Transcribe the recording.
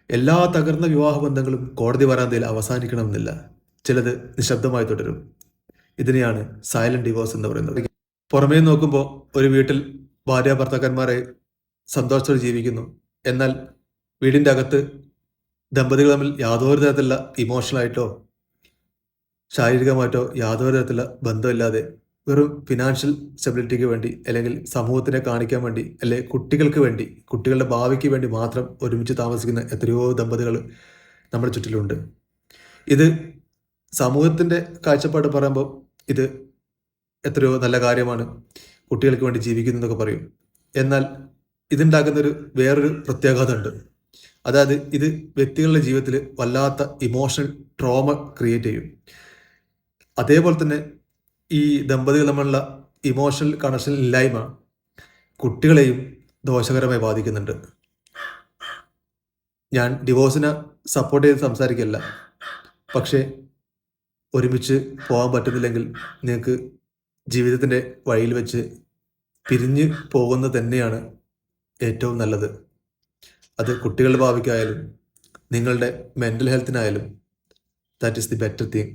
എല്ലാ തകർന്ന വിവാഹ ബന്ധങ്ങളും കോടതി വരാന്തയിൽ അവസാനിക്കണമെന്നില്ല. ചിലത് നിശബ്ദമായി തുടരും. ഇതിനെയാണ് സൈലന്റ് ഡിവോഴ്സ് എന്ന് പറയുന്നത്. പുറമേ നോക്കുമ്പോൾ ഒരു വീട്ടിൽ ഭാര്യ ഭർത്താക്കന്മാരെ സന്തോഷത്തോടെ ജീവിക്കുന്നു. എന്നാൽ വീടിൻ്റെ അകത്ത് ദമ്പതികൾ തമ്മിൽ യാതൊരു തരത്തിലുള്ള ഇമോഷണലായിട്ടോ ശാരീരികമായിട്ടോ യാതൊരു തരത്തിലുള്ള ബന്ധമില്ലാതെ വെറും ഫിനാൻഷ്യൽ സ്റ്റെബിലിറ്റിക്ക് വേണ്ടി, അല്ലെങ്കിൽ സമൂഹത്തിനെ കാണിക്കാൻ വേണ്ടി, അല്ലെങ്കിൽ കുട്ടികൾക്ക് വേണ്ടി, കുട്ടികളുടെ ഭാവിക്ക് വേണ്ടി മാത്രം ഒരുമിച്ച് താമസിക്കുന്ന എത്രയോ ദമ്പതികൾ നമ്മുടെ ചുറ്റിലുണ്ട്. ഇത് സമൂഹത്തിൻ്റെ കാഴ്ചപ്പാട് പറയുമ്പോൾ ഇത് എത്രയോ നല്ല കാര്യമാണ്, കുട്ടികൾക്ക് വേണ്ടി ജീവിക്കുന്നതൊക്കെ പറയും. എന്നാൽ ഇതുണ്ടാക്കുന്നൊരു വേറൊരു പ്രത്യാഘാതമുണ്ട്. അതായത് ഇത് വ്യക്തികളുടെ ജീവിതത്തിൽ വല്ലാത്ത ഇമോഷണൽ ട്രോമ ക്രിയേറ്റ് ചെയ്യും. അതേപോലെ തന്നെ ഈ ദമ്പതികൾ തമ്മിലുള്ള ഇമോഷണൽ കണക്ഷൻ ഇല്ലായ്മ കുട്ടികളെയും ദോഷകരമായി ബാധിക്കുന്നുണ്ട്. ഞാൻ ഡിവോഴ്സിനെ സപ്പോർട്ട് ചെയ്ത് സംസാരിക്കില്ല. പക്ഷേ ഒരുമിച്ച് പോകാൻ പറ്റുന്നില്ലെങ്കിൽ നിങ്ങൾക്ക് ജീവിതത്തിൻ്റെ വഴിയിൽ വെച്ച് പിരിഞ്ഞ് പോകുന്നത് തന്നെയാണ് ഏറ്റവും നല്ലത്. അത് കുട്ടികളുടെ ഭാവിക്കായാലും നിങ്ങളുടെ മെൻ്റൽ ഹെൽത്തിനായാലും that is the better thing.